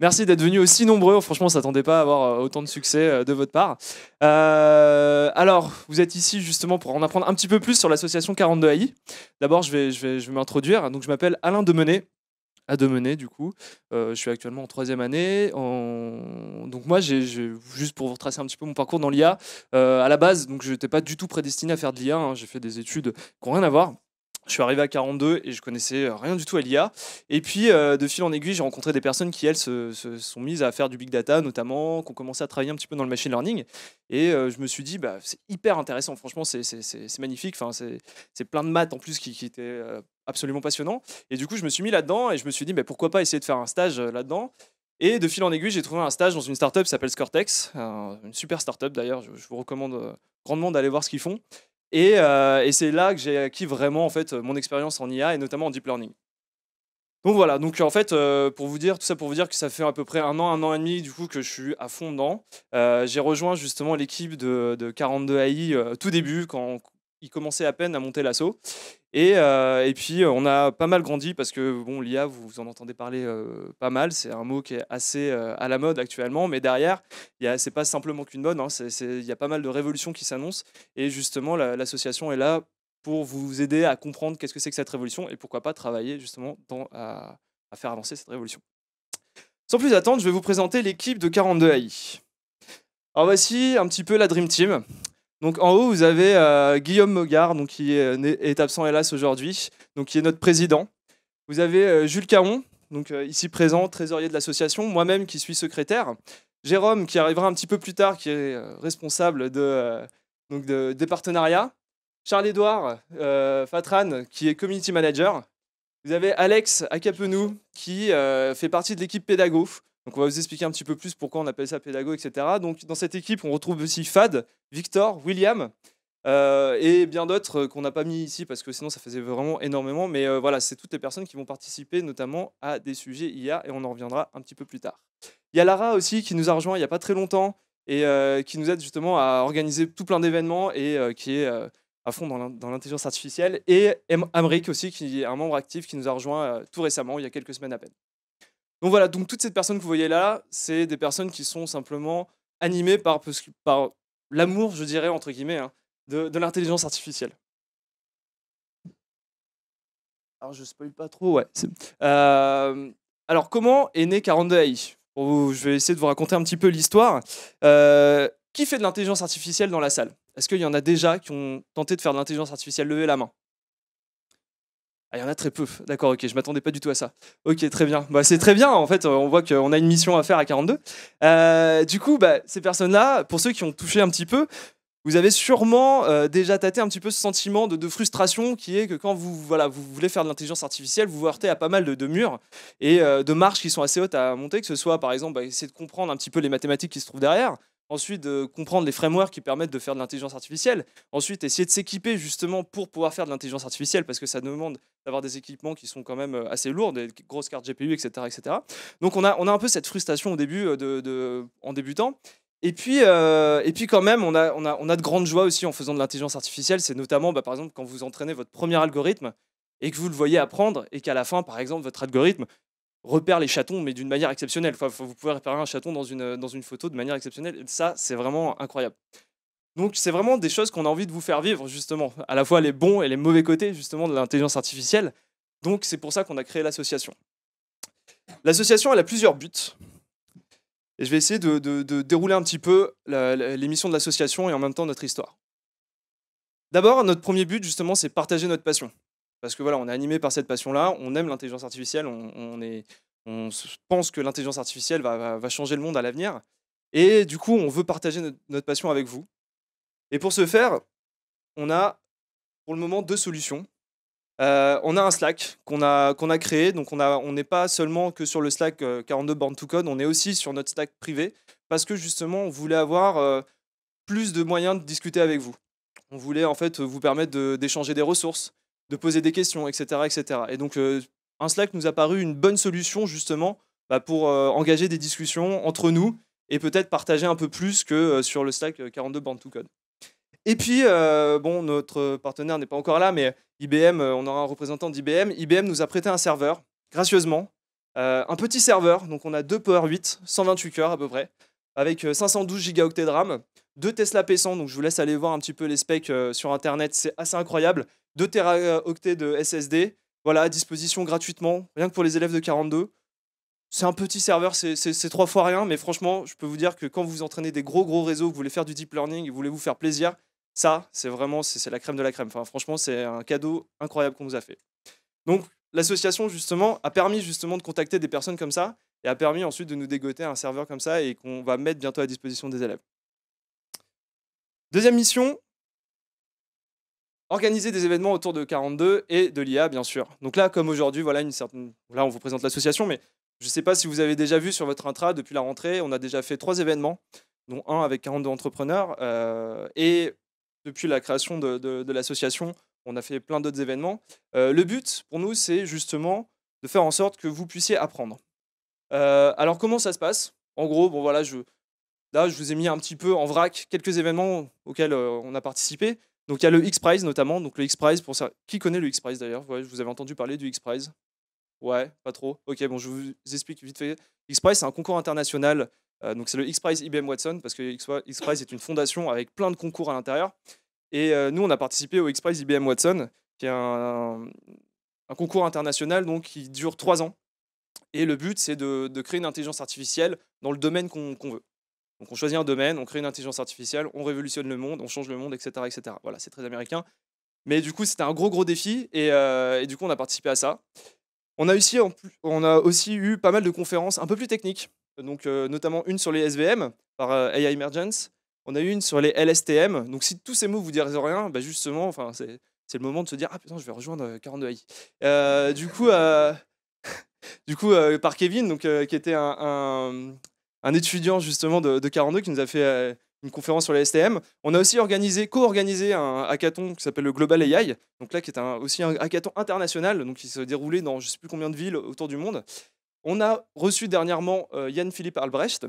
Merci d'être venus aussi nombreux. Franchement, on ne s'attendait pas à avoir autant de succès de votre part. Alors, vous êtes ici justement pour en apprendre un petit peu plus sur l'association 42 AI. D'abord, je vais m'introduire. Donc, je m'appelle Alain Demenet. À Demenet, du coup. Je suis actuellement en troisième année. Donc moi, juste pour vous retracer un petit peu mon parcours dans l'IA, à la base, donc je n'étais pas du tout prédestiné à faire de l'IA. Hein. J'ai fait des études qui n'ont rien à voir. Je suis arrivé à 42 et je connaissais rien du tout à l'IA. Et puis, de fil en aiguille, j'ai rencontré des personnes qui, elles, se sont mises à faire du big data, notamment, qui ont commencé à travailler un petit peu dans le machine learning. Et je me suis dit, bah, c'est hyper intéressant. Franchement, c'est magnifique. Enfin, c'est plein de maths en plus qui étaient absolument passionnants. Et du coup, je me suis mis là-dedans et je me suis dit, bah, pourquoi pas essayer de faire un stage là-dedans. Et de fil en aiguille, j'ai trouvé un stage dans une startup qui s'appelle Scortex, une super startup d'ailleurs. Je vous recommande grandement d'aller voir ce qu'ils font. Et c'est là que j'ai acquis vraiment en fait mon expérience en IA et notamment en deep learning. Donc voilà, donc en fait, pour vous dire, tout ça pour vous dire que ça fait à peu près un an et demi du coup que je suis à fond dedans. J'ai rejoint justement l'équipe de 42 AI tout début quand ils commençaient à peine à monter l'assaut. Et puis on a pas mal grandi parce que bon, l'IA, vous en entendez parler pas mal. C'est un mot qui est assez à la mode actuellement, mais derrière, c'est pas simplement qu'une mode. Hein, il y a pas mal de révolutions qui s'annoncent. Et justement, l'association est là pour vous aider à comprendre qu'est-ce que c'est que cette révolution et pourquoi pas travailler justement à faire avancer cette révolution. Sans plus attendre, je vais vous présenter l'équipe de 42 AI. Alors voici un petit peu la Dream Team. Donc en haut, vous avez Guillaume Mogard, donc, qui est absent hélas aujourd'hui, donc qui est notre président. Vous avez Jules Caron, donc ici présent, trésorier de l'association, moi-même qui suis secrétaire. Jérôme, qui arrivera un petit peu plus tard, qui est responsable des partenariats. Charles-Édouard Fatran, qui est community manager. Vous avez Alex Acapenou, qui fait partie de l'équipe pédago. Donc on va vous expliquer un petit peu plus pourquoi on appelle ça pédago, etc. Donc dans cette équipe, on retrouve aussi Fad, Victor, William, et bien d'autres qu'on n'a pas mis ici parce que sinon ça faisait vraiment énormément. Mais voilà, c'est toutes les personnes qui vont participer notamment à des sujets IA et on en reviendra un petit peu plus tard. Il y a Lara aussi qui nous a rejoint il n'y a pas très longtemps et qui nous aide justement à organiser tout plein d'événements et qui est à fond dans l'intelligence artificielle. Et Amric aussi, qui est un membre actif qui nous a rejoint tout récemment, il y a quelques semaines à peine. Donc voilà, donc toutes ces personnes que vous voyez là, c'est des personnes qui sont simplement animées par l'amour, je dirais, entre guillemets, hein, de l'intelligence artificielle. Alors je spoil pas trop, ouais. Alors comment est né 42 AI? Je vais essayer de vous raconter un petit peu l'histoire. Qui fait de l'intelligence artificielle dans la salle? Est-ce qu'il y en a déjà qui ont tenté de faire de l'intelligence artificielle? Levez la main. Ah, il y en a très peu. D'accord, ok, je m'attendais pas du tout à ça. Ok, très bien. Bah, c'est très bien, en fait, on voit qu'on a une mission à faire à 42. Du coup, bah, ces personnes-là, pour ceux qui ont touché un petit peu, vous avez sûrement déjà tâté un petit peu ce sentiment de frustration qui est que quand vous voulez faire de l'intelligence artificielle, vous vous heurtez à pas mal de murs et de marches qui sont assez hautes à monter, que ce soit par exemple essayer de comprendre un petit peu les mathématiques qui se trouvent derrière, ensuite de comprendre les frameworks qui permettent de faire de l'intelligence artificielle, ensuite essayer de s'équiper justement pour pouvoir faire de l'intelligence artificielle parce que ça demande d'avoir des équipements qui sont quand même assez lourds, des grosses cartes GPU, etc. etc. Donc on a un peu cette frustration au début en débutant. Et puis quand même, on a de grandes joies aussi en faisant de l'intelligence artificielle. C'est notamment, par exemple, quand vous entraînez votre premier algorithme et que vous le voyez apprendre et qu'à la fin, par exemple, votre algorithme repère les chatons, mais d'une manière exceptionnelle. Enfin, vous pouvez repérer un chaton dans une photo de manière exceptionnelle. Et ça, c'est vraiment incroyable. Donc, c'est vraiment des choses qu'on a envie de vous faire vivre, justement. À la fois les bons et les mauvais côtés, justement, de l'intelligence artificielle. Donc, c'est pour ça qu'on a créé l'association. L'association, elle a plusieurs buts. Et je vais essayer de dérouler un petit peu les missions de l'association et en même temps notre histoire. D'abord, notre premier but, justement, c'est partager notre passion. Parce que voilà, on est animé par cette passion-là, on aime l'intelligence artificielle, on pense que l'intelligence artificielle va changer le monde à l'avenir. Et du coup, on veut partager notre passion avec vous. Et pour ce faire, on a pour le moment deux solutions. On a un Slack qu'on a créé, donc on n'est pas seulement que sur le Slack 42 Born to Code, on est aussi sur notre Slack privé, parce que justement, on voulait avoir plus de moyens de discuter avec vous. On voulait en fait vous permettre d'échanger des ressources, de poser des questions, etc. etc. Et donc, un Slack nous a paru une bonne solution justement pour engager des discussions entre nous et peut-être partager un peu plus que sur le Slack 42 Born to Code. Et puis, bon, notre partenaire n'est pas encore là, mais IBM, on aura un représentant d'IBM. IBM nous a prêté un serveur, gracieusement. Un petit serveur, donc on a 2 Power 8, 128 cœurs à peu près, avec 512 gigaoctets de RAM, 2 Tesla P100, donc je vous laisse aller voir un petit peu les specs sur internet, c'est assez incroyable, 2 Teraoctets de SSD, voilà, à disposition gratuitement, rien que pour les élèves de 42. C'est un petit serveur, c'est 3 fois rien, mais franchement, je peux vous dire que quand vous entraînez des gros réseaux, que vous voulez faire du deep learning, que vous voulez vous faire plaisir, ça, c'est vraiment c'est la crème de la crème. Enfin, franchement, c'est un cadeau incroyable qu'on nous a fait. Donc, l'association, justement, a permis justement de contacter des personnes comme ça et a permis ensuite de nous dégoter un serveur comme ça et qu'on va mettre bientôt à disposition des élèves. Deuxième mission, organiser des événements autour de 42 et de l'IA, bien sûr. Donc là, comme aujourd'hui, voilà là, on vous présente l'association, mais je ne sais pas si vous avez déjà vu sur votre intra, depuis la rentrée, on a déjà fait 3 événements, dont un avec 42 entrepreneurs. Et depuis la création de l'association, on a fait plein d'autres événements. Le but, pour nous, c'est justement de faire en sorte que vous puissiez apprendre. Alors, comment ça se passe? En gros, bon voilà, là, je vous ai mis un petit peu en vrac quelques événements auxquels on a participé. Donc il y a le X-Prize notamment. Donc le X-Prize, pour ça, qui connaît le X-Prize d'ailleurs? Ouais, je vous avais entendu parler du X-Prize. Ouais, pas trop. Ok, bon, je vous explique vite fait. X-Prize, c'est un concours international. Donc c'est le X-Prize IBM Watson, parce que X-Prize est une fondation avec plein de concours à l'intérieur. Et nous, on a participé au X-Prize IBM Watson, qui est un concours international donc, qui dure 3 ans. Et le but, c'est de créer une intelligence artificielle dans le domaine qu'on veut. Donc on choisit un domaine, on crée une intelligence artificielle, on révolutionne le monde, on change le monde, etc. etc. Voilà, c'est très américain. Mais du coup, c'était un gros défi et du coup, on a participé à ça. On a aussi eu pas mal de conférences un peu plus techniques, donc notamment une sur les SVM par AI Emergence. On a eu une sur les LSTM. Donc si tous ces mots vous disent rien, bah justement, enfin, c'est le moment de se dire ah putain, je vais rejoindre 42 AI. Par Kevin, donc, qui était un étudiant justement de 42 qui nous a fait une conférence sur les STM. On a aussi co-organisé un hackathon qui s'appelle le Global AI, donc là qui est aussi un hackathon international, donc qui se déroulait dans je ne sais plus combien de villes autour du monde. On a reçu dernièrement Yann-Philippe Albrecht.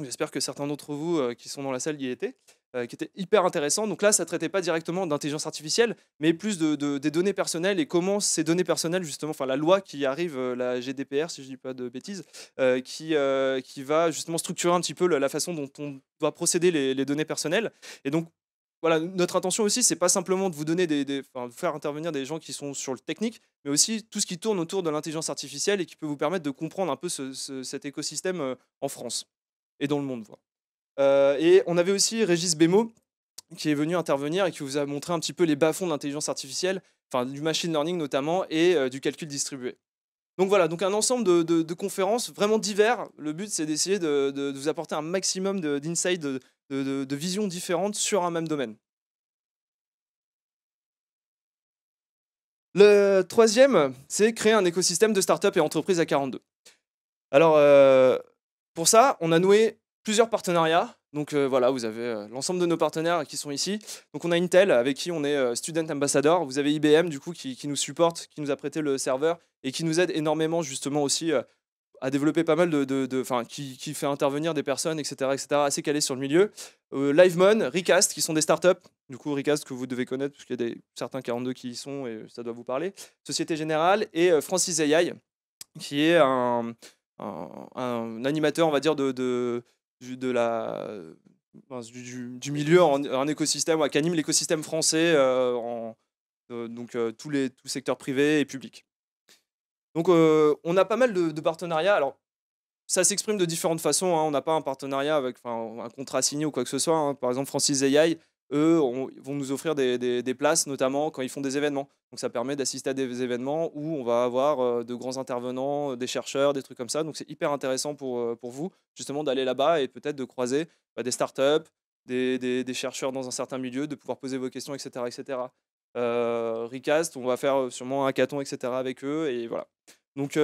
J'espère que certains d'entre vous qui sont dans la salle y étaient, qui était hyper intéressant. Donc là, ça ne traitait pas directement d'intelligence artificielle, mais plus des données personnelles et comment ces données personnelles, justement, enfin la loi qui arrive, la GDPR, si je ne dis pas de bêtises, qui va justement structurer un petit peu la façon dont on va procéder les données personnelles. Et donc, voilà, notre intention aussi, c'est pas simplement de vous donner de faire intervenir des gens qui sont sur le technique, mais aussi tout ce qui tourne autour de l'intelligence artificielle et qui peut vous permettre de comprendre un peu cet écosystème en France et dans le monde. Et on avait aussi Régis Bémo qui est venu intervenir et qui vous a montré un petit peu les bas-fonds de l'intelligence artificielle, enfin du machine learning notamment, et du calcul distribué. Donc voilà, donc un ensemble de conférences vraiment divers. Le but, c'est d'essayer de vous apporter un maximum d'insights, de visions différentes sur un même domaine. Le troisième, c'est créer un écosystème de startups et entreprises à 42. Alors, pour ça, on a noué plusieurs partenariats. Donc voilà, vous avez l'ensemble de nos partenaires qui sont ici. Donc on a Intel avec qui on est Student Ambassador. Vous avez IBM du coup qui nous supporte, qui nous a prêté le serveur et qui nous aide énormément justement aussi à développer pas mal qui fait intervenir des personnes, etc., assez calées sur le milieu. Livemon, Recast, qui sont des startups. Du coup, Recast que vous devez connaître, parce qu'il y a certains 42 qui y sont et ça doit vous parler. Société Générale et Francis AI, qui est un animateur, on va dire, du milieu, un écosystème, qui anime l'écosystème français, tous secteurs privés et publics. Donc on a pas mal de partenariats. Alors ça s'exprime de différentes façons, hein. On n'a pas un partenariat avec un contrat signé ou quoi que ce soit, hein. Par exemple, Francis AI, eux, vont nous offrir des places, notamment quand ils font des événements. Donc ça permet d'assister à des événements où on va avoir de grands intervenants, des chercheurs, des trucs comme ça. Donc c'est hyper intéressant pour vous, justement, d'aller là-bas et peut-être de croiser des startups, des chercheurs dans un certain milieu, de pouvoir poser vos questions, etc. etc. Recast, on va faire sûrement un hackathon, etc. avec eux. Et voilà. Donc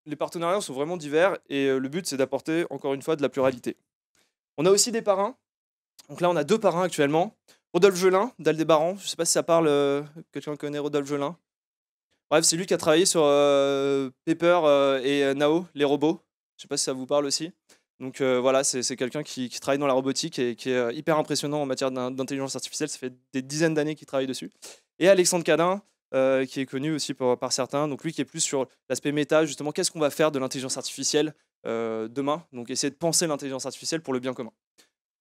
les partenariats sont vraiment divers et le but, c'est d'apporter, encore une fois, de la pluralité. On a aussi des parrains. Donc là, on a 2 parrains actuellement. Rodolphe Gelin, d'Aldébaran. Je ne sais pas si ça parle, quelqu'un connaît Rodolphe Gelin. Bref, c'est lui qui a travaillé sur Pepper et Nao, les robots. Je ne sais pas si ça vous parle aussi. Donc voilà, c'est quelqu'un qui travaille dans la robotique et qui est hyper impressionnant en matière d'intelligence artificielle. Ça fait des dizaines d'années qu'il travaille dessus. Et Alexandre Cadin, qui est connu aussi par certains. Donc lui qui est plus sur l'aspect méta, justement, qu'est-ce qu'on va faire de l'intelligence artificielle demain. Donc essayer de penser l'intelligence artificielle pour le bien commun.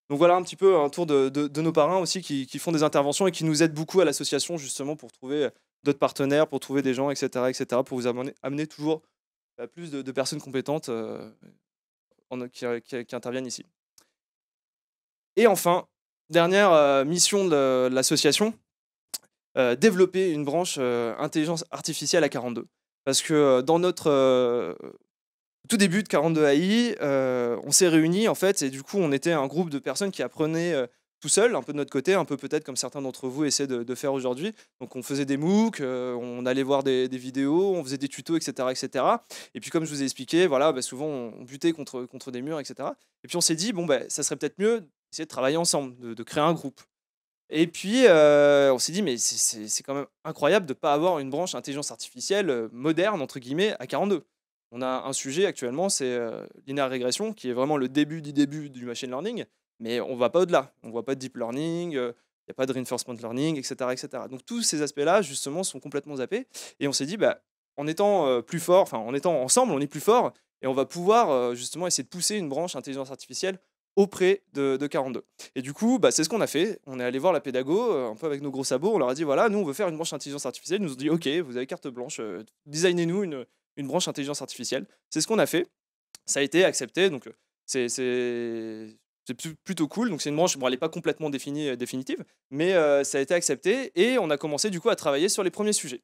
Donc voilà un petit peu un tour de nos parrains aussi qui font des interventions et qui nous aident beaucoup à l'association justement pour trouver d'autres partenaires, pour trouver des gens, etc., pour vous amener toujours plus de personnes compétentes qui interviennent ici. Et enfin, dernière mission de l'association, développer une branche intelligence artificielle à 42. Parce que dans notre tout début de 42 AI, on s'est réunis en fait, et du coup on était un groupe de personnes qui apprenaient tout seul, un peu de notre côté, un peu peut-être comme certains d'entre vous essaient de faire aujourd'hui. Donc on faisait des MOOC, on allait voir des vidéos, on faisait des tutos, etc., etc. Et puis comme je vous ai expliqué, voilà, souvent on butait contre des murs, etc. Et puis on s'est dit, bon, ça serait peut-être mieux d'essayer de travailler ensemble, de créer un groupe. Et puis, on s'est dit, mais c'est quand même incroyable de ne pas avoir une branche intelligence artificielle moderne, entre guillemets, à 42. On a un sujet actuellement, c'est linéaire régression, qui est vraiment le début du début du machine learning, mais on ne va pas au-delà. On ne voit pas de deep learning, il n'y a pas de reinforcement learning, etc., etc. Donc tous ces aspects-là, justement, sont complètement zappés. Et on s'est dit, en étant plus fort, enfin en étant ensemble, on est plus fort, et on va pouvoir justement essayer de pousser une branche intelligence artificielle auprès de 42. Et du coup, c'est ce qu'on a fait. On est allé voir la pédago, un peu avec nos gros sabots. On leur a dit, voilà, nous, on veut faire une branche intelligence artificielle. Ils nous ont dit, OK, vous avez carte blanche, designez-nous une branche intelligence artificielle. C'est ce qu'on a fait. Ça a été accepté. Donc, c'est plutôt cool. Donc, c'est une branche, bon, elle n'est pas complètement définitive, mais ça a été accepté. Et on a commencé, du coup, à travailler sur les premiers sujets.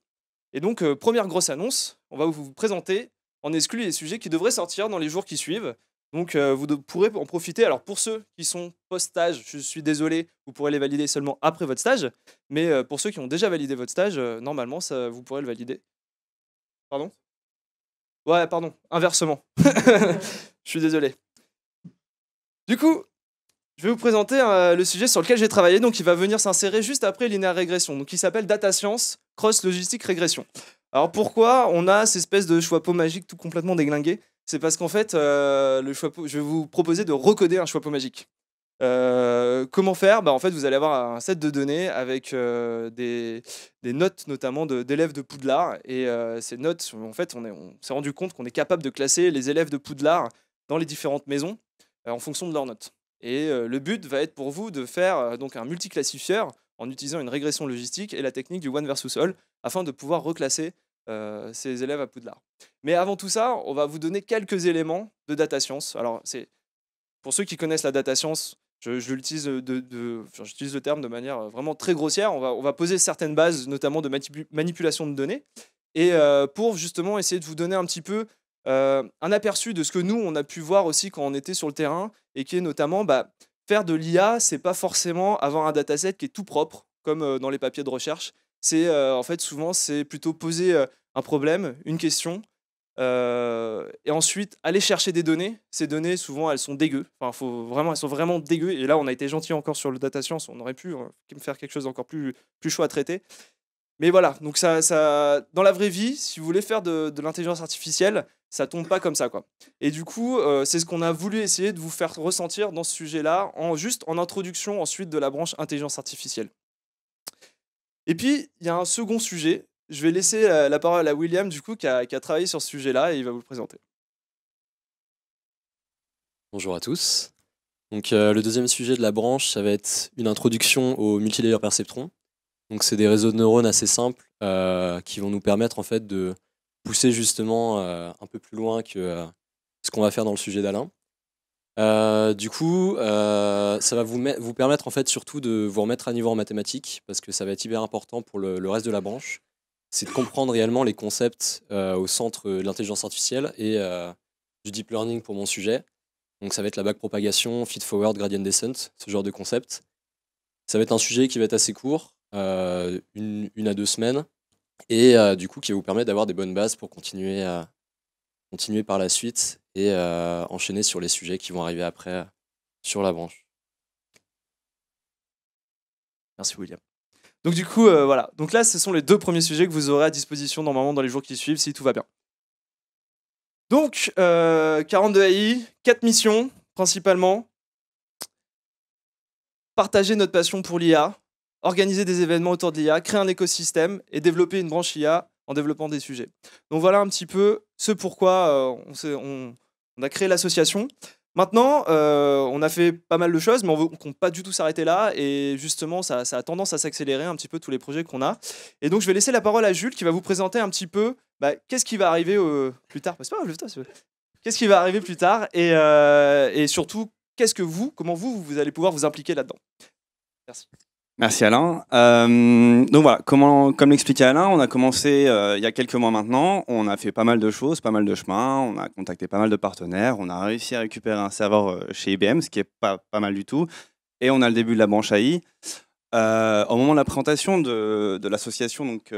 Et donc, première grosse annonce, on va vous présenter en exclu les sujets qui devraient sortir dans les jours qui suivent. Donc, vous pourrez en profiter. Alors, pour ceux qui sont post-stage, je suis désolé, vous pourrez les valider seulement après votre stage. Mais pour ceux qui ont déjà validé votre stage, normalement, vous pourrez le valider. Pardon? Ouais, pardon, inversement. Je suis désolé. Du coup, je vais vous présenter le sujet sur lequel j'ai travaillé, donc il va venir s'insérer juste après linéaire régression. Donc, il s'appelle Data Science Cross Logistic Régression. Alors, pourquoi on a cette espèce de choix-peau magique tout complètement déglingué? C'est parce qu'en fait, je vais vous proposer de recoder un choix-peau magique. Comment faire? En fait, vous allez avoir un set de données avec des notes notamment d'élèves de Poudlard. Et ces notes, en fait, on s'est rendu compte qu'on est capable de classer les élèves de Poudlard dans les différentes maisons en fonction de leurs notes. Et le but va être pour vous de faire donc un multiclassifieur en utilisant une régression logistique et la technique du one versus all afin de pouvoir reclasser ces élèves à Poudlard. Mais avant tout ça, on va vous donner quelques éléments de data science. Alors, c'est pour ceux qui connaissent la data science, j'utilise le terme de manière vraiment très grossière. On va poser certaines bases, notamment de manipulation de données, et pour justement essayer de vous donner un petit peu un aperçu de ce que nous, on a pu voir aussi quand on était sur le terrain, et qui est notamment faire de l'IA, c'est pas forcément avoir un dataset qui est tout propre, comme dans les papiers de recherche. C'est en fait souvent, c'est plutôt poser un problème, une question, et ensuite aller chercher des données. Ces données, souvent, elles sont dégueu. Elles sont vraiment dégueu. Et là, on a été gentil encore sur le data science. On aurait pu faire quelque chose d'encore plus chaud à traiter. Mais voilà, donc dans la vraie vie, si vous voulez faire de l'intelligence artificielle, ça tombe pas comme ça, quoi. Et du coup, c'est ce qu'on a voulu essayer de vous faire ressentir dans ce sujet-là, juste en introduction ensuite de la branche intelligence artificielle. Et puis, il y a un second sujet. Je vais laisser la parole à William, du coup, qui a travaillé sur ce sujet-là, et il va vous le présenter. Bonjour à tous. Donc, le deuxième sujet de la branche, ça va être une introduction au multilayer perceptron. Donc, c'est des réseaux de neurones assez simples qui vont nous permettre en fait de pousser justement un peu plus loin que ce qu'on va faire dans le sujet d'Alain. Du coup, ça va vous permettre en fait surtout de vous remettre à niveau en mathématiques parce que ça va être hyper important pour le reste de la branche. C'est de comprendre réellement les concepts au centre de l'intelligence artificielle et du deep learning pour mon sujet. Donc ça va être la backpropagation, feed-forward, gradient descent, ce genre de concept. Ça va être un sujet qui va être assez court, une à 2 semaines, et du coup qui va vous permettre d'avoir des bonnes bases pour continuer par la suite et enchaîner sur les sujets qui vont arriver après sur la branche. Merci William. Donc du coup, voilà. Donc là, ce sont les 2 premiers sujets que vous aurez à disposition normalement dans les jours qui suivent, si tout va bien. Donc, 42 AI, 4 missions principalement. Partager notre passion pour l'IA, organiser des événements autour de l'IA, créer un écosystème et développer une branche IA en développant des sujets. Donc voilà un petit peu ce pourquoi on a créé l'association. Maintenant, on a fait pas mal de choses, mais on ne compte pas du tout s'arrêter là. Et justement, ça a tendance à s'accélérer un petit peu tous les projets qu'on a. Et donc, je vais laisser la parole à Jules qui va vous présenter un petit peu qu'est-ce qui va arriver plus tard. C'est pas grave, lève-toi, qu'est-ce qui va arriver plus tard et surtout, comment vous allez pouvoir vous impliquer là-dedans. Merci. Merci Alain. Donc voilà, comme l'expliquait Alain, on a commencé il y a quelques mois maintenant. On a fait pas mal de choses, pas mal de chemins. On a contacté pas mal de partenaires. On a réussi à récupérer un serveur chez IBM, ce qui est pas mal du tout. Et on a le début de la branche AI. Au moment de la présentation de l'association, donc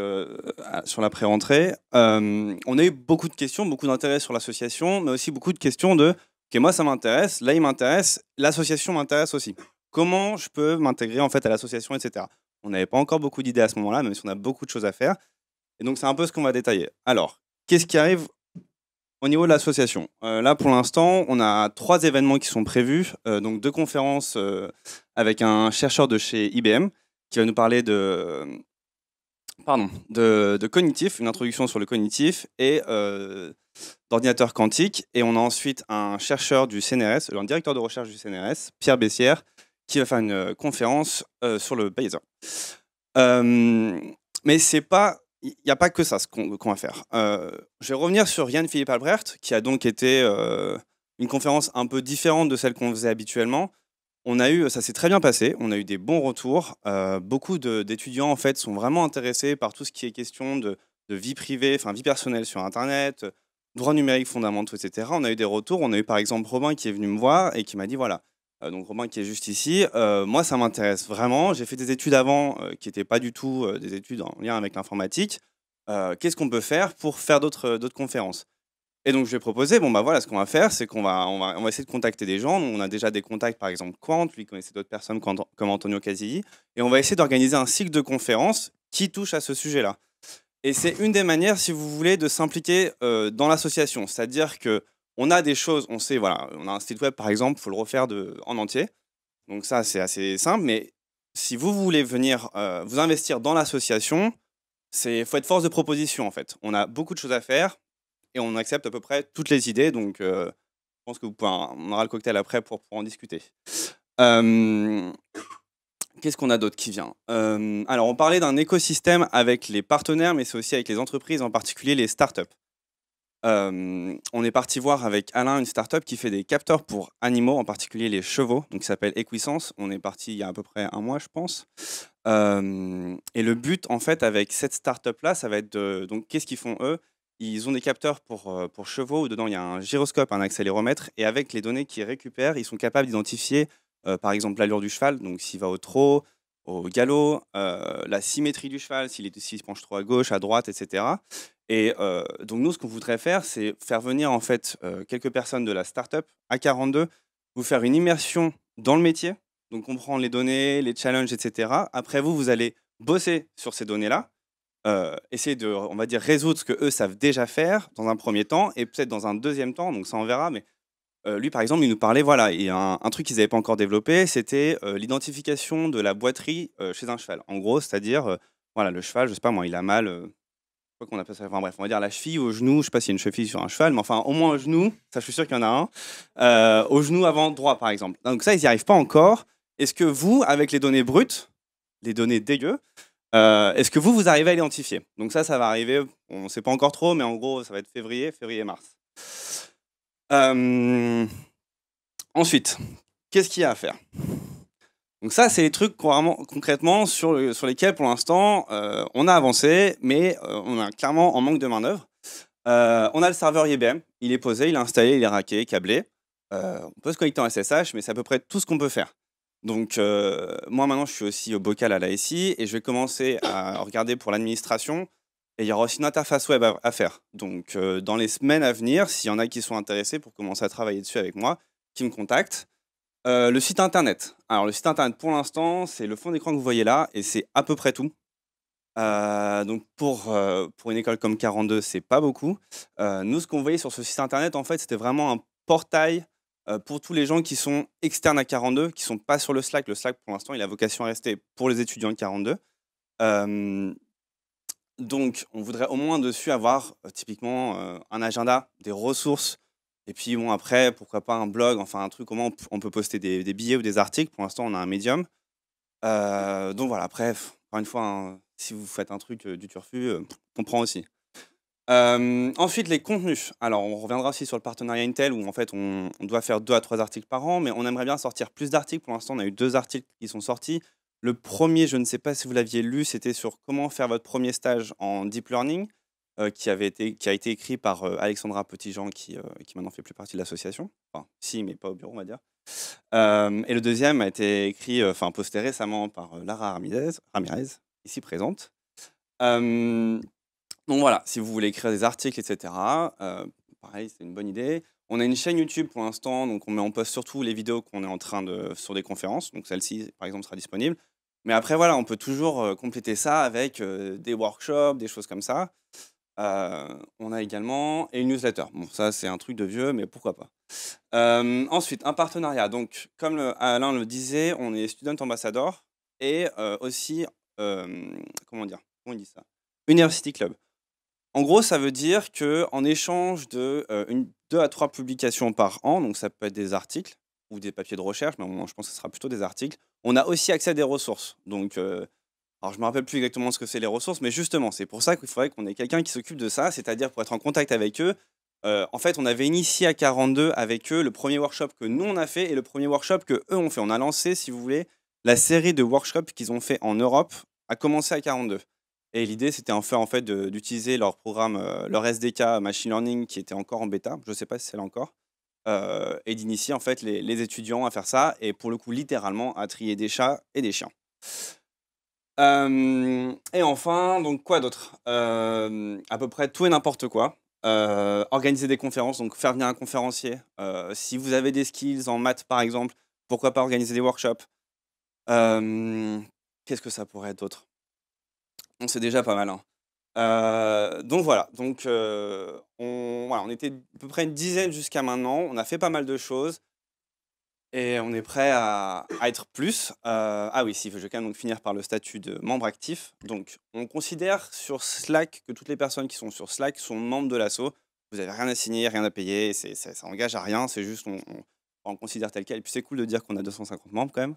sur la pré-rentrée, on a eu beaucoup de questions, beaucoup d'intérêt sur l'association, mais aussi beaucoup de questions de ok, moi ça m'intéresse, là il m'intéresse, l'association m'intéresse aussi. Comment je peux m'intégrer en fait à l'association, etc. On n'avait pas encore beaucoup d'idées à ce moment-là, même si on a beaucoup de choses à faire. Et donc c'est un peu ce qu'on va détailler. Alors, qu'est-ce qui arrive au niveau de l'association? Là, pour l'instant, on a 3 événements qui sont prévus, donc 2 conférences avec un chercheur de chez IBM qui va nous parler de cognitif, une introduction sur le cognitif et d'ordinateur quantique. Et on a ensuite un chercheur du CNRS, un directeur de recherche du CNRS, Pierre Bessières, qui va faire une conférence sur le Bayesian. Mais il n'y a pas que ça qu'on va faire. Je vais revenir sur Jan Philipp Albrecht, qui a donc été une conférence un peu différente de celle qu'on faisait habituellement. Ça s'est très bien passé, on a eu des bons retours. Beaucoup d'étudiants en fait, sont vraiment intéressés par tout ce qui est question de vie privée, vie personnelle sur Internet, droits numériques fondamentaux, etc. On a eu des retours. On a eu par exemple Robin qui est venu me voir et qui m'a dit voilà, donc Robin qui est juste ici, moi ça m'intéresse vraiment. J'ai fait des études avant qui n'étaient pas du tout des études en lien avec l'informatique. Qu'est-ce qu'on peut faire pour faire d'autres conférences? Et donc, je lui ai proposé, voilà, ce qu'on va faire, c'est qu'on va essayer de contacter des gens. On a déjà des contacts, par exemple, Quant, lui connaissait d'autres personnes comme Antonio Casilli. Et on va essayer d'organiser un cycle de conférences qui touche à ce sujet-là. Et c'est une des manières, si vous voulez, de s'impliquer dans l'association. C'est-à-dire qu'on a des choses, on sait, voilà, on a un site web, par exemple, il faut le refaire en entier. Donc ça, c'est assez simple. Mais si vous voulez venir vous investir dans l'association, il faut être force de proposition, en fait. On a beaucoup de choses à faire. Et on accepte à peu près toutes les idées. Donc, je pense que on aura le cocktail après pour en discuter. Qu'est-ce qu'on a d'autre qui vient? Alors, on parlait d'un écosystème avec les partenaires, mais c'est aussi avec les entreprises, en particulier les startups. On est parti voir avec Alain une startup qui fait des capteurs pour animaux, en particulier les chevaux, donc qui s'appelle Equisense. On est parti il y a à peu près un mois, je pense. Et le but, en fait, avec cette startup-là, ça va être donc, qu'est-ce qu'ils font eux? Ils ont des capteurs pour chevaux où dedans il y a un gyroscope, un accéléromètre, et avec les données qu'ils récupèrent, ils sont capables d'identifier par exemple l'allure du cheval, donc s'il va au trot, au galop, la symétrie du cheval, s'il se penche trop à gauche, à droite, etc. Et donc nous, ce qu'on voudrait faire, c'est faire venir en fait quelques personnes de la startup A42, vous faire une immersion dans le métier, donc comprendre les données, les challenges, etc. Après vous allez bosser sur ces données-là. Essayer de, on va dire, résoudre ce que eux savent déjà faire dans un premier temps et peut-être dans un deuxième temps, donc ça on verra, mais lui par exemple il nous parlait, voilà, et un truc qu'ils n'avaient pas encore développé, c'était l'identification de la boiterie chez un cheval. En gros, c'est-à-dire, voilà, le cheval, je sais pas moi, il a mal, quoi qu'on appelle ça, enfin bref, on va dire la cheville au genou, je sais pas s'il y a une cheville sur un cheval, mais enfin au moins au genou, ça je suis sûr qu'il y en a un, au genou avant droit par exemple. Donc ça ils n'y arrivent pas encore. Est-ce que vous, avec les données brutes, les données dégueu, est-ce que vous arrivez à l'identifier? Donc ça va arriver, on ne sait pas encore trop, mais en gros, ça va être février-mars. Ensuite, qu'est-ce qu'il y a à faire? Donc ça, c'est les trucs concrètement sur lesquels, pour l'instant, on a avancé, mais on a clairement en manque de main-d'œuvre. On a le serveur IBM, il est posé, il est installé, il est racké, câblé. On peut se connecter en SSH, mais c'est à peu près tout ce qu'on peut faire. Donc, moi, maintenant, je suis aussi au bocal à l'ASI et je vais commencer à regarder pour l'administration. Et il y aura aussi une interface web à faire. Donc, dans les semaines à venir, s'il y en a qui sont intéressés pour commencer à travailler dessus avec moi, qui me contactent. Le site internet. Alors, le site internet, pour l'instant, c'est le fond d'écran que vous voyez là et c'est à peu près tout. Donc, pour une école comme 42, c'est pas beaucoup. Nous, ce qu'on voyait sur ce site internet, en fait, c'était vraiment un portail pour tous les gens qui sont externes à 42, qui ne sont pas sur le Slack. Le Slack, pour l'instant, il a vocation à rester pour les étudiants de 42. Donc, on voudrait au moins dessus avoir typiquement un agenda, des ressources, et puis bon, après, pourquoi pas un blog, enfin un truc, comment on peut poster des billets ou des articles. Pour l'instant, on a un Medium. Donc voilà, après, encore une fois, hein, si vous faites un truc du turfu, on prend aussi. Ensuite, les contenus. Alors, on reviendra aussi sur le partenariat Intel où en fait, on doit faire 2 à 3 articles par an, mais on aimerait bien sortir plus d'articles. Pour l'instant, on a eu 2 articles qui sont sortis. Le premier, je ne sais pas si vous l'aviez lu, c'était sur comment faire votre premier stage en deep learning, qui a été écrit par Alexandra Petitjean, qui maintenant fait plus partie de l'association. Enfin, si, mais pas au bureau, on va dire. Et le deuxième a été écrit, posté récemment par Lara Ramirez, ici présente. Donc voilà, si vous voulez écrire des articles, etc., pareil, c'est une bonne idée. On a une chaîne YouTube pour l'instant, donc on poste surtout les vidéos qu'on est en train sur des conférences. Donc celle-ci, par exemple, sera disponible. Mais après, voilà, on peut toujours compléter ça avec des workshops, des choses comme ça. On a également une newsletter. Bon, ça, c'est un truc de vieux, mais pourquoi pas. Ensuite, un partenariat. Donc, comme Alain le disait, on est Student Ambassador et aussi, comment on dit ça, University Club. En gros, ça veut dire qu'en échange de 2 à 3 publications par an, donc ça peut être des articles ou des papiers de recherche, mais je pense que ce sera plutôt des articles, on a aussi accès à des ressources. Donc, alors je ne me rappelle plus exactement ce que c'est les ressources, mais justement, c'est pour ça qu'il faudrait qu'on ait quelqu'un qui s'occupe de ça, c'est-à-dire pour être en contact avec eux. En fait, on avait initié à 42 avec eux le premier workshop que nous, on a fait et le premier workshop que eux ont fait. On a lancé, si vous voulez, la série de workshops qu'ils ont fait en Europe, a commencé à 42. Et l'idée, c'était en fait d'utiliser leur programme, leur SDK Machine Learning qui était encore en bêta, je ne sais pas si c'est là encore, et d'initier en fait les étudiants à faire ça, et pour le coup, littéralement, à trier des chats et des chiens. Et enfin, donc quoi d'autre? À peu près tout et n'importe quoi. Organiser des conférences, donc faire venir un conférencier. Si vous avez des skills en maths, par exemple, pourquoi pas organiser des workshops? Qu'est-ce que ça pourrait être d'autre? C'est déjà pas mal, hein. Donc voilà, on était à peu près une dizaine jusqu'à maintenant. On a fait pas mal de choses et on est prêt à être plus. Ah oui, si, je vais quand même donc finir par le statut de membre actif. Donc, on considère sur Slack que toutes les personnes qui sont sur Slack sont membres de l'asso. Vous n'avez rien à signer, rien à payer, ça engage à rien, c'est juste on considère tel quel. Et puis c'est cool de dire qu'on a 250 membres quand même.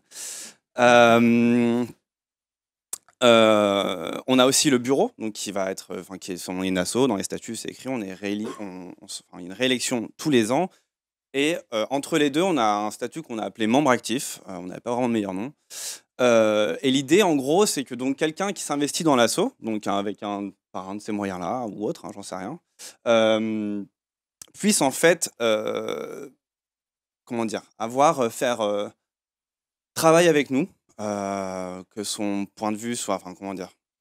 On a aussi le bureau, donc qui est sur une asso. Dans les statuts, c'est écrit, on est une réélection tous les ans. Et entre les deux, on a un statut qu'on a appelé membre actif. On n'avait pas vraiment de meilleur nom. Et l'idée, en gros, c'est que donc quelqu'un qui s'investit dans l'asso, donc par un de ces moyens-là ou autre, j'en sais rien, puisse en fait, faire travail avec nous, que son point de vue soit,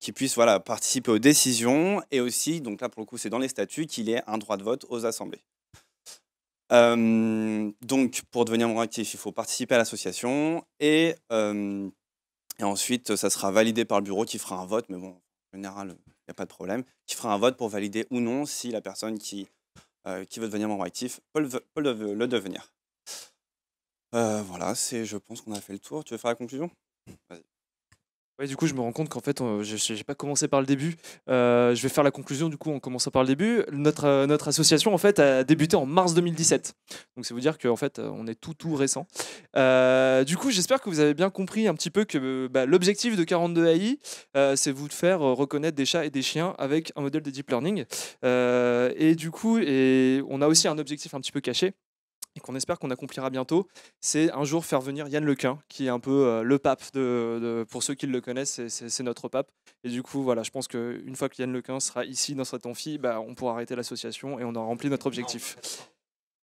qu'il puisse participer aux décisions, et aussi, donc là pour le coup c'est dans les statuts, qu'il ait un droit de vote aux assemblées. Donc pour devenir membre actif, il faut participer à l'association, et ensuite ça sera validé par le bureau qui fera un vote, mais bon, en général il n'y a pas de problème, qui fera un vote pour valider ou non si la personne qui veut devenir membre actif peut le devenir. Voilà, je pense qu'on a fait le tour. Tu veux faire la conclusion? Vas-y. Ouais, du coup, je me rends compte qu'en fait, je n'ai pas commencé par le début. Je vais faire la conclusion, du coup, en commençant par le début. Notre association, en fait, a débuté en mars 2017. Donc, c'est vous dire qu'en fait, on est tout récent. Du coup, j'espère que vous avez bien compris un petit peu que l'objectif de 42 AI, c'est vous de faire reconnaître des chats et des chiens avec un modèle de deep learning. Et du coup, on a aussi un objectif un petit peu caché, et qu'on espère qu'on accomplira bientôt, c'est un jour faire venir Yann Lequin, qui est un peu le pape, pour ceux qui le connaissent, c'est notre pape. Et du coup, voilà, je pense qu'une fois que Yann Lequin sera ici dans cet amphi, on pourra arrêter l'association et on aura rempli notre objectif.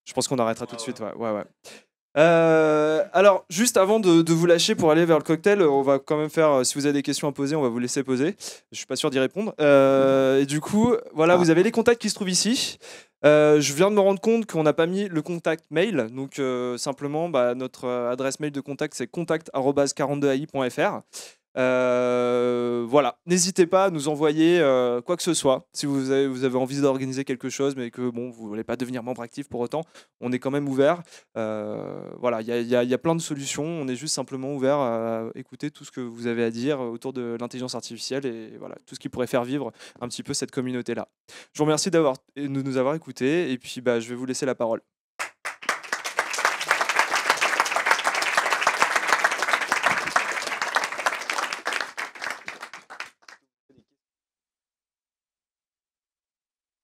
Je pense qu'on arrêtera tout de suite, ouais. Alors, juste avant de vous lâcher pour aller vers le cocktail, on va quand même faire, si vous avez des questions à poser, on va vous laisser poser. Je suis pas sûr d'y répondre. Et du coup, voilà, vous avez les contacts qui se trouvent ici. Je viens de me rendre compte qu'on n'a pas mis le contact mail. Donc, simplement, notre adresse mail de contact, c'est contact@42ai.fr. voilà, n'hésitez pas à nous envoyer quoi que ce soit. Si vous avez envie d'organiser quelque chose, mais que bon, vous ne voulez pas devenir membre actif pour autant, on est quand même ouvert. Voilà, il y a plein de solutions. On est juste simplement ouvert à écouter tout ce que vous avez à dire autour de l'intelligence artificielle et voilà, tout ce qui pourrait faire vivre un petit peu cette communauté-là. Je vous remercie de nous avoir écoutés et puis je vais vous laisser la parole.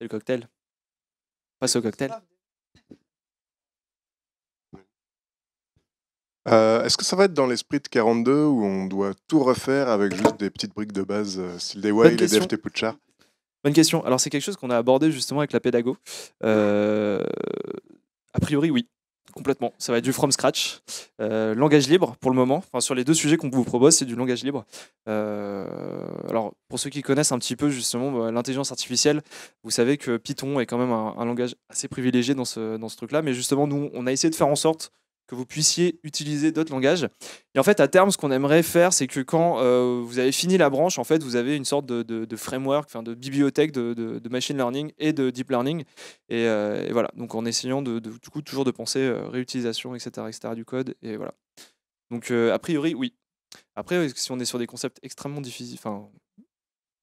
C'est le cocktail. Passe au cocktail. Est-ce que ça va être dans l'esprit de 42 où on doit tout refaire avec juste des petites briques de base, style des Bonne Wai, les question. DFT Puchar? Bonne question. Alors, c'est quelque chose qu'on a abordé justement avec la pédago. A priori, oui. Complètement. Ça va être du from scratch. Langage libre pour le moment. Enfin, sur les deux sujets qu'on vous propose, c'est du langage libre. Alors, pour ceux qui connaissent un petit peu justement l'intelligence artificielle, vous savez que Python est quand même un langage assez privilégié dans ce truc-là. Mais justement, nous, on a essayé de faire en sorte que vous puissiez utiliser d'autres langages. Et en fait, à terme, ce qu'on aimerait faire, c'est que quand vous avez fini la branche, en fait, vous avez une sorte de framework, enfin, de bibliothèque de machine learning et de deep learning. Et voilà, donc en essayant du coup toujours de penser réutilisation, etc., du code. Et voilà. Donc a priori, oui. Après, si on est sur des concepts extrêmement difficiles, enfin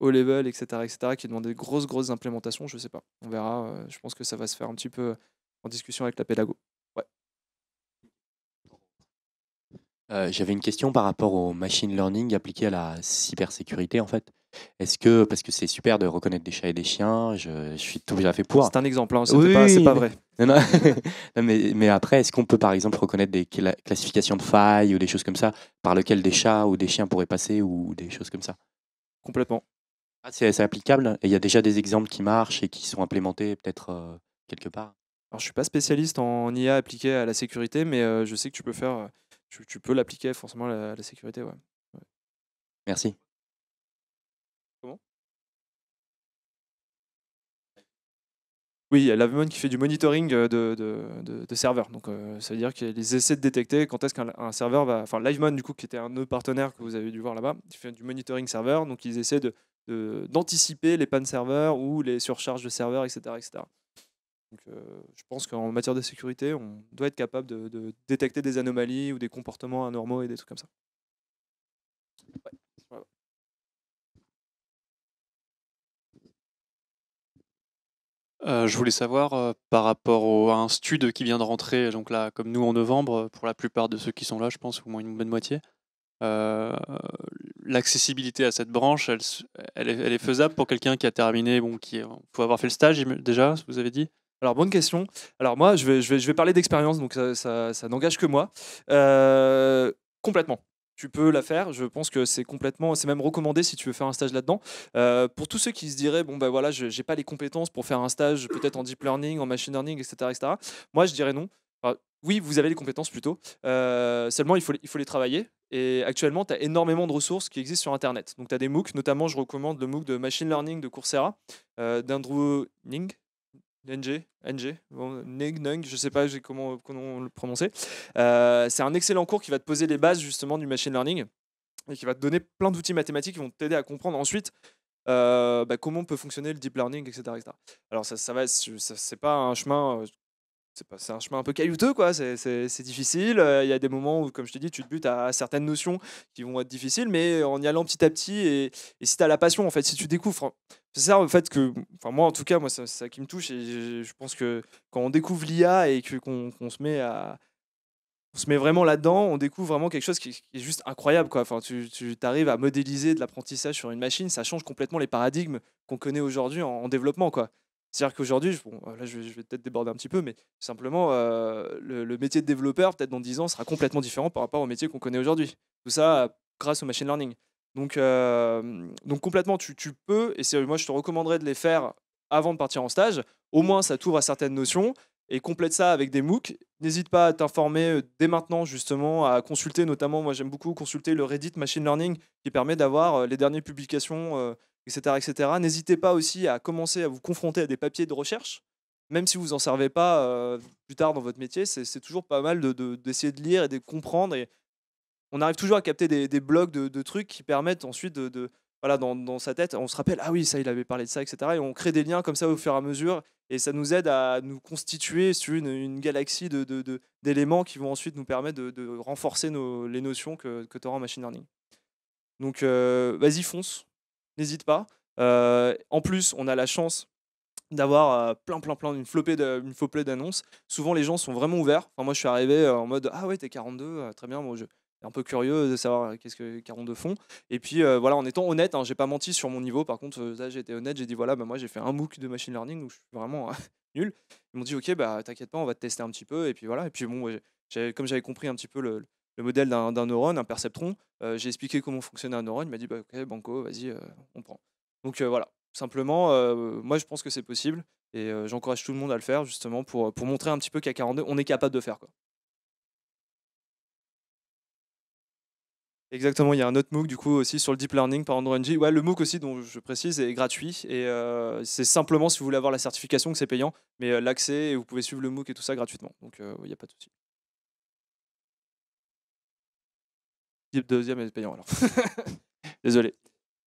haut level, etc., qui demandent des grosses implémentations, je sais pas. On verra. Je pense que ça va se faire un petit peu en discussion avec la pédago. Ouais. J'avais une question par rapport au machine learning appliqué à la cybersécurité en fait. Est-ce que, parce que c'est super de reconnaître des chats et des chiens, je suis tout à fait pour. C'est un exemple, hein, Oui, c'est oui, pas mais- vrai. Non, non. Non, mais après, est-ce qu'on peut par exemple reconnaître des classifications de failles ou des choses comme ça par lesquelles des chats ou des chiens pourraient passer ou des choses comme ça? Complètement. Ah, c'est applicable et il y a déjà des exemples qui marchent et qui sont implémentés peut-être quelque part. Alors, je suis pas spécialiste en IA appliquée à la sécurité, mais je sais que tu peux faire, tu peux l'appliquer forcément à la sécurité, ouais. Merci. Comment? Oui, il y a Lavemon qui fait du monitoring de serveurs. Donc, ça veut dire qu'ils essaient de détecter quand est-ce qu'un serveur va. Enfin, Livemon, du coup, qui était un de nos partenaires que vous avez dû voir là-bas, qui fait du monitoring serveur. Donc, ils essaient d'anticiper les pannes serveurs ou les surcharges de serveurs, etc. Donc, je pense qu'en matière de sécurité, on doit être capable de détecter des anomalies ou des comportements anormaux et des trucs comme ça. Ouais. Voilà. Je voulais savoir par rapport à un stud qui vient de rentrer, donc là, comme nous en novembre, pour la plupart de ceux qui sont là, je pense, au moins une bonne moitié. L'accessibilité à cette branche, elle est faisable pour quelqu'un qui a terminé, bon, faut avoir fait le stage déjà, vous avez dit. Alors, bonne question. Alors, moi, je vais parler d'expérience, donc ça n'engage que moi. Complètement. Tu peux la faire. Je pense que c'est même recommandé si tu veux faire un stage là-dedans. Pour tous ceux qui se diraient, bon, ben voilà, je n'ai pas les compétences pour faire un stage peut-être en deep learning, en machine learning, etc., moi, je dirais non. Enfin, oui, vous avez les compétences plutôt. Seulement, il faut les travailler. Et actuellement, tu as énormément de ressources qui existent sur Internet. Donc, tu as des MOOC, notamment, je recommande le MOOC de machine learning de Coursera, d'Andrew Ng. NG, bon, Nung, je sais pas comment le prononcer. C'est un excellent cours qui va te poser les bases justement du machine learning et qui va te donner plein d'outils mathématiques qui vont t'aider à comprendre ensuite comment peut fonctionner le deep learning, etc. Alors c'est pas un chemin. C'est un chemin un peu caillouteux, quoi. C'est difficile. Il y a des moments où, comme je te dis, tu te butes à certaines notions qui vont être difficiles, mais en y allant petit à petit et si tu as la passion, en fait, si tu découvres, c'est ça, en fait, que, enfin, moi, en tout cas, moi, c'est ça qui me touche et je pense que quand on découvre l'IA et qu'on se met on se met vraiment là-dedans, on découvre vraiment quelque chose qui est juste incroyable, quoi. Enfin, tu arrives à modéliser de l'apprentissage sur une machine, ça change complètement les paradigmes qu'on connaît aujourd'hui en développement, quoi. C'est-à-dire qu'aujourd'hui, bon, là je vais peut-être déborder un petit peu, mais simplement, le métier de développeur, peut-être dans 10 ans, sera complètement différent par rapport au métier qu'on connaît aujourd'hui. Tout ça grâce au machine learning. Donc complètement, tu peux, et moi je te recommanderais de les faire avant de partir en stage. Au moins, ça t'ouvre à certaines notions et complète ça avec des MOOC. N'hésite pas à t'informer dès maintenant, justement, à consulter, notamment, moi j'aime beaucoup consulter le Reddit Machine Learning qui permet d'avoir les dernières publications, etc. N'hésitez pas aussi à commencer à vous confronter à des papiers de recherche, même si vous n'en servez pas plus tard dans votre métier, c'est toujours pas mal d'essayer de lire et de comprendre. Et on arrive toujours à capter des blocs de trucs qui permettent ensuite voilà, dans sa tête, on se rappelle, ah oui, ça, il avait parlé de ça, etc. Et on crée des liens comme ça au fur et à mesure. Et ça nous aide à nous constituer sur une galaxie d'éléments qui vont ensuite nous permettre de renforcer les notions que tu auras en machine learning. Donc, vas-y, fonce, n'hésite pas. En plus, on a la chance d'avoir une flopée d'annonces. Souvent, les gens sont vraiment ouverts. Enfin, moi, je suis arrivé en mode ah ouais, t'es 42, très bien. Moi, je suis un peu curieux de savoir qu'est-ce que 42 font. Et puis voilà, en étant honnête, hein, j'ai pas menti sur mon niveau. Par contre, là, j'ai été honnête. J'ai dit voilà, bah, moi, j'ai fait un MOOC de machine learning où je suis vraiment nul. Ils m'ont dit ok, bah t'inquiète pas, on va te tester un petit peu. Et puis voilà. Et puis bon, comme j'avais compris un petit peu le modèle d'un neurone, un perceptron, j'ai expliqué comment fonctionnait un neurone. Il m'a dit bah ok, banco, vas-y, on prend. Donc voilà. Simplement, moi je pense que c'est possible et j'encourage tout le monde à le faire justement pour montrer un petit peu qu'à 42, on est capable de faire, quoi. Exactement, il y a un autre MOOC du coup aussi sur le deep learning par AndroNG. Ouais, le MOOC aussi dont je précise est gratuit et c'est simplement si vous voulez avoir la certification que c'est payant, mais l'accès et vous pouvez suivre le MOOC et tout ça gratuitement. Donc il n'y a pas de souci. Deuxième est payant alors. Désolé.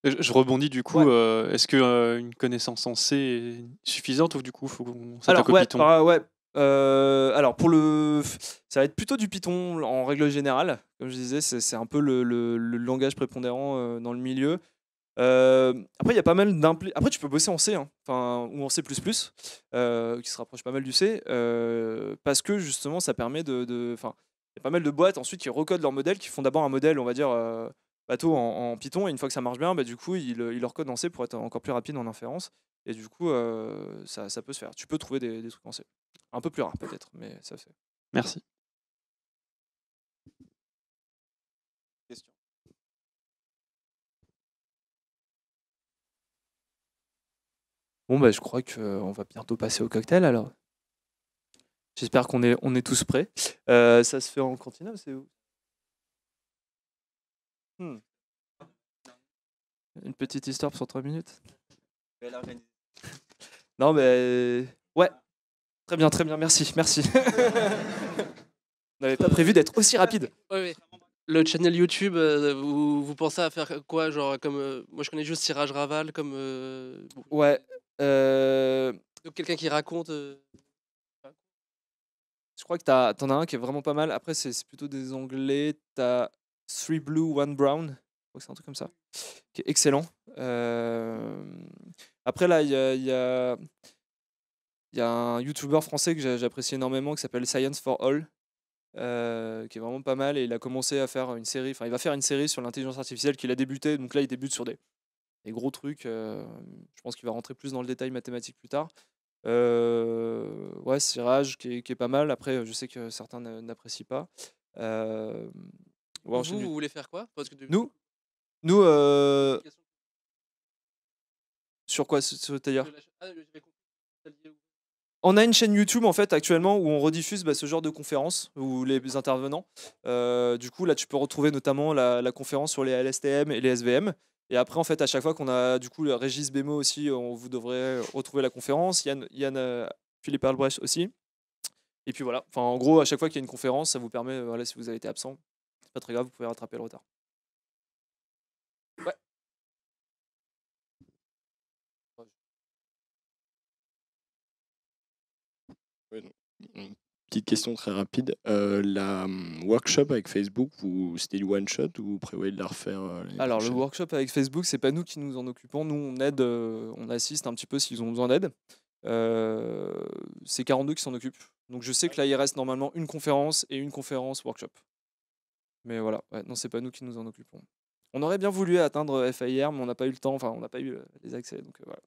Je rebondis du coup. Ouais. Est-ce que une connaissance en C est suffisante ou du coup faut qu'on Alors s'attaque au Python? alors pour ça va être plutôt du Python en règle générale. Comme je disais, c'est un peu le langage prépondérant dans le milieu. Après, il y a pas mal Après, tu peux bosser en C, hein, ou en C++, qui se rapproche pas mal du C, parce que justement, ça permet enfin, il y a pas mal de boîtes ensuite qui recodent leur modèle, qui font d'abord un modèle, on va dire, bateau en Python, et une fois que ça marche bien, bah, du coup, ils le recodent en C pour être encore plus rapide en inférence. Et du coup, ça peut se faire. Tu peux trouver des trucs en C. Un peu plus rare peut-être, mais ça se fait. Merci. Question. Bon, bah, je crois qu'on va bientôt passer au cocktail alors. J'espère qu'on est tous prêts. Ça se fait en cantina ou c'est où? Une petite histoire sur 3 minutes. Non, mais ouais. Très bien, merci. On n'avait pas prévu d'être aussi rapide. Ouais. Le channel YouTube, vous pensez à faire quoi? Genre, comme. Moi, je connais juste Siraj Raval, comme. Ouais. Quelqu'un qui raconte. Je crois que t'en as un qui est vraiment pas mal. Après, c'est plutôt des anglais. T'as 3 Blue, 1 Brown. Je crois que c'est un truc comme ça. Qui est excellent. Après, là, il y a un YouTuber français que j'apprécie énormément qui s'appelle Science for All. Qui est vraiment pas mal. Et il a commencé à faire une série. Enfin, il va faire une série sur l'intelligence artificielle qu'il a débuté. Donc là, il débute sur des gros trucs. Je pense qu'il va rentrer plus dans le détail mathématique plus tard. Ouais, Siraj qui est pas mal. Après, je sais que certains n'apprécient pas. Ouais, vous voulez faire quoi? Parce que Nous, sur quoi? C'est-à-dire? On a une chaîne YouTube en fait actuellement où on rediffuse ce genre de conférences où les intervenants. Du coup, là, tu peux retrouver notamment la conférence sur les LSTM et les SVM. Et après, en fait, à chaque fois qu'on a du coup le Régis Bémo aussi, vous devrez retrouver la conférence. Yann Philippe Albrecht aussi. Et puis voilà. Enfin, en gros, à chaque fois qu'il y a une conférence, ça vous permet, voilà, si vous avez été absent, c'est pas très grave, vous pouvez rattraper le retard. Ouais. Une petite question très rapide. La workshop avec Facebook, c'était du one shot ou vous prévoyez de la refaire l'année Alors, le prochaine? workshop avec Facebook, c'est pas nous qui nous en occupons. Nous, on aide, on assiste un petit peu s'ils ont besoin d'aide. C'est 42 qui s'en occupent. Donc, je sais que là, il reste normalement une conférence et une conférence workshop. Mais voilà, ouais, non, c'est pas nous qui nous en occupons. On aurait bien voulu atteindre FAIR, mais on n'a pas eu le temps, enfin, on n'a pas eu les accès. Donc, voilà.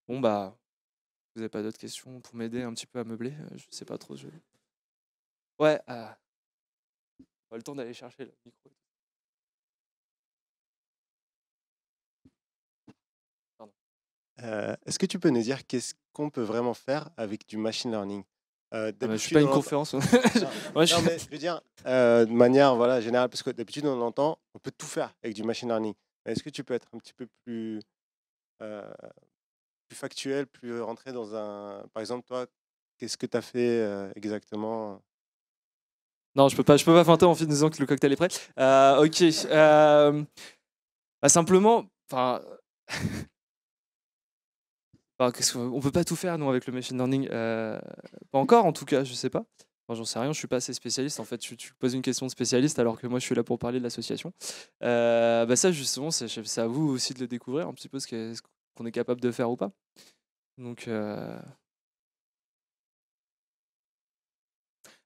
Bon, bah, vous n'avez pas d'autres questions pour m'aider un petit peu à meubler? Je sais pas trop. Ouais, pas le temps d'aller chercher le micro. Est-ce que tu peux nous dire qu'est-ce qu'on peut vraiment faire avec du machine learning? Je suis pas une conférence. Ouais, Non, mais je veux dire, de manière générale, parce que d'habitude on entend, on peut tout faire avec du machine learning. Est-ce que tu peux être un petit peu plus factuel, plus rentré dans un... Par exemple, toi, qu'est-ce que tu as fait exactement? Non, je peux pas feinter en disant que le cocktail est prêt. Ok. Bah, simplement, enfin, on peut pas tout faire nous avec le machine learning. Pas encore, en tout cas, je sais pas. Enfin, j'en sais rien, je suis pas assez spécialiste. En fait, tu poses une question de spécialiste alors que moi, je suis là pour parler de l'association. Bah ça, justement, c'est à vous aussi de le découvrir un petit peu ce qu'on est capable de faire ou pas. Donc,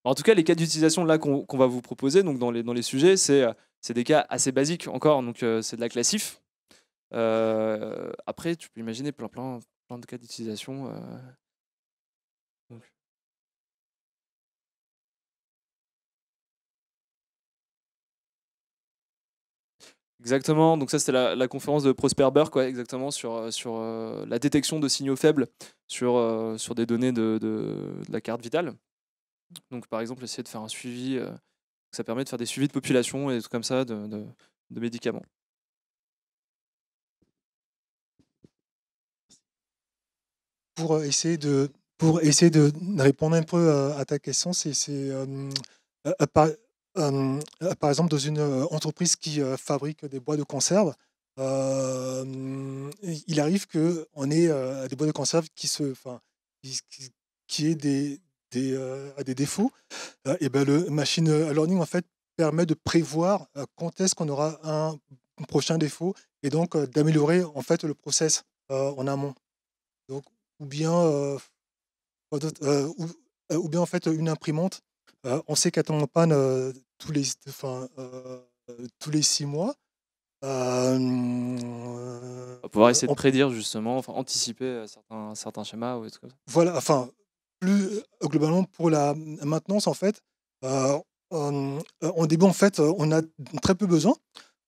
en tout cas, les cas d'utilisation là qu'on va vous proposer, donc dans les sujets, c'est des cas assez basiques encore. Donc, c'est de la classif. Après, tu peux imaginer plein de cas d'utilisation. Donc. Exactement. Donc ça, c'était la conférence de Prosper Burke, quoi, exactement sur la détection de signaux faibles sur des données de la carte vitale. Donc, par exemple, essayer de faire un suivi. Ça permet de faire des suivis de population et des trucs comme ça de médicaments. Pour essayer de répondre un peu à ta question, par exemple dans une entreprise qui fabrique des boîtes de conserve, il arrive qu'on ait des boîtes de conserve qui aient des défauts. Et ben le machine learning en fait permet de prévoir quand est-ce qu'on aura un prochain défaut et donc d'améliorer en fait le process en amont. Donc, ou bien ou bien en fait une imprimante, on sait qu'elle tombe en panne tous les 6 mois. On va pouvoir essayer de prédire justement, enfin anticiper certains schémas ou des trucs comme ça. Voilà, enfin plus globalement pour la maintenance en fait, au début en fait on a très peu besoin.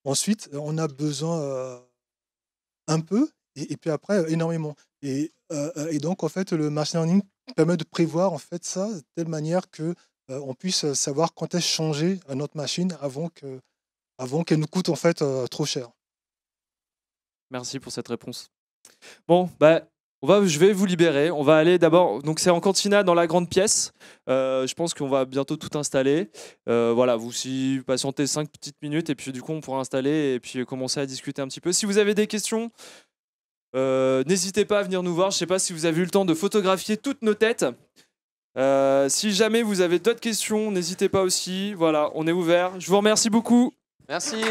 Ensuite on a besoin un peu et puis après énormément. Et donc en fait le machine learning permet de prévoir en fait ça de telle manière que on puisse savoir quand est-ce changer à notre machine avant qu'elle nous coûte en fait trop cher. Merci pour cette réponse. Bon, bah, je vais vous libérer. On va aller d'abord. Donc, c'est en cantina dans la grande pièce. Je pense qu'on va bientôt tout installer. Voilà, vous aussi patientez 5 petites minutes et puis du coup, on pourra installer et puis commencer à discuter un petit peu. Si vous avez des questions, n'hésitez pas à venir nous voir. Je ne sais pas si vous avez eu le temps de photographier toutes nos têtes. Si jamais vous avez d'autres questions, n'hésitez pas aussi. Voilà, on est ouvert. Je vous remercie beaucoup. Merci.